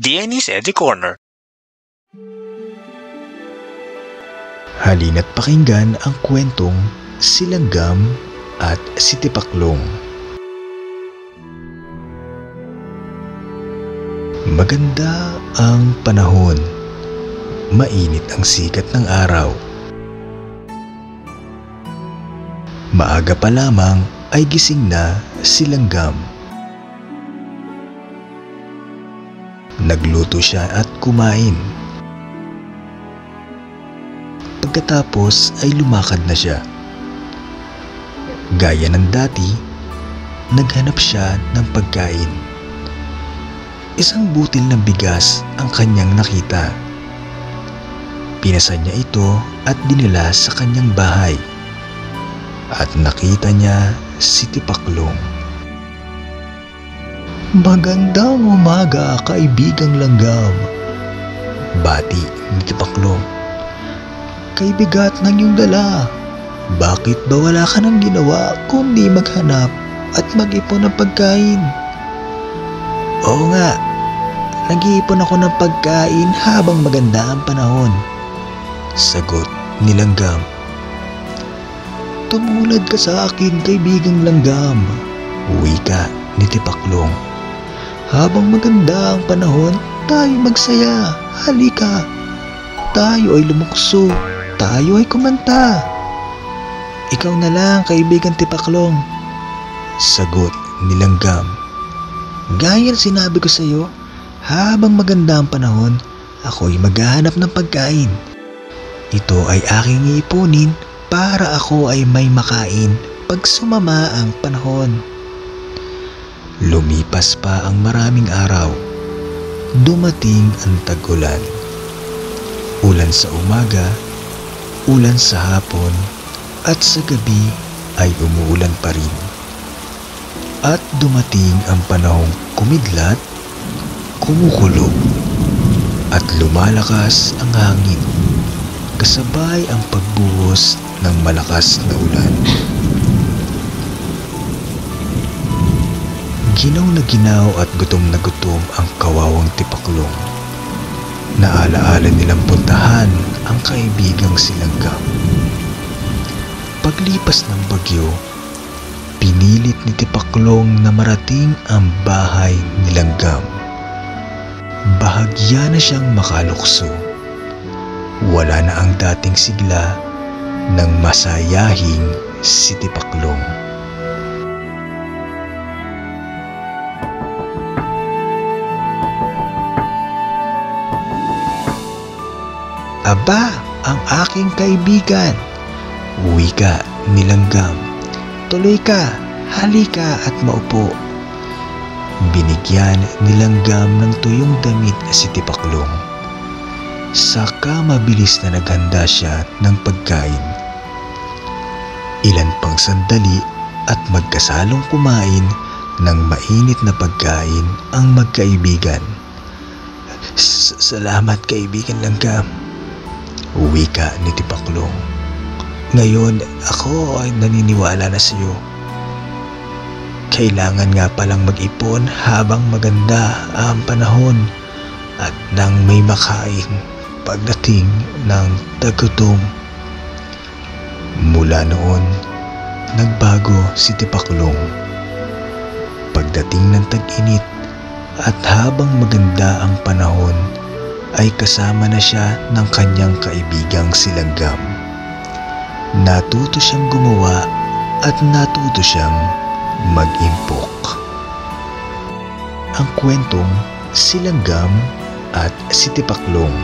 Dennis Eddie Corner. Halina't pakinggan ang kwentong Si Langgam at si Tipaklong. Maganda ang panahon. Mainit ang sikat ng araw. Maaga pa lamang ay gising na si Langgam. Nagluto siya at kumain. Pagkatapos ay lumakad na siya. Gaya ng dati, naghanap siya ng pagkain. Isang butil ng bigas ang kanyang nakita. Pinasan niya ito at dinala sa kanyang bahay. At nakita niya si Tipaklong. "Magandang umaga, kaibigang Langgam," bati ni Tipaklong. "Kay bigat ng iyong dala. Bakit ba wala ka nang ginawa kundi maghanap at mag-ipon ng pagkain?" "Oo nga, nag-iipon ako ng pagkain habang maganda ang panahon," sagot ni Langgam. "Tumulad ka sa akin, kaibigang Langgam," wika ni Tipaklong. "Habang maganda ang panahon, tayo magsaya. Halika, tayo ay lumukso, tayo ay kumanta." "Ikaw na lang, kaibigang Tipaklong," sagot ni Langgam. "Gaya ng sinabi ko sa iyo, habang maganda ang panahon, ako'y maghahanap ng pagkain. Ito ay aking iipunin para ako ay may makain pag sumama ang panahon." Lumipas pa ang maraming araw. Dumating ang tag-ulan. Ulan sa umaga, ulan sa hapon, at sa gabi ay umuulan pa rin. At dumating ang panahong kumidlat, kumukulo, at lumalakas ang hangin, kasabay ang pagbuhos ng malakas na ulan. Ginaw na ginaw at gutom na gutom ang kawawang Tipaklong. Naalaala nilang puntahan ang kaibigang si Langgam. Paglipas ng bagyo, pinilit ni Tipaklong na marating ang bahay ni Langgam. Bahagya na siyang makalukso. Wala na ang dating sigla ng masayahing si Tipaklong. "Aba, ang aking kaibigan," wika ni Langgam. "Tuloy ka, halika at maupo." Binigyan ni Langgam ng tuyong damit si Tipaklong. Saka mabilis na naghanda siya ng pagkain. Ilan pang sandali at magkasalong kumain ng mainit na pagkain ang magkaibigan. "Salamat, kaibigan Langgam," wika ni Tipaklong. "Ngayon ako ay naniniwala na sa iyo. Kailangan nga palang mag-ipon habang maganda ang panahon at nang may makain pagdating ng tag-utom." Mula noon, nagbago si Tipaklong. Pagdating ng tag-init at habang maganda ang panahon, ay kasama na siya ng kanyang kaibigang si Langgam. Natuto siyang gumawa at natuto siyang mag-impok. Ang kwentong Si Langgam at si Tipaklong.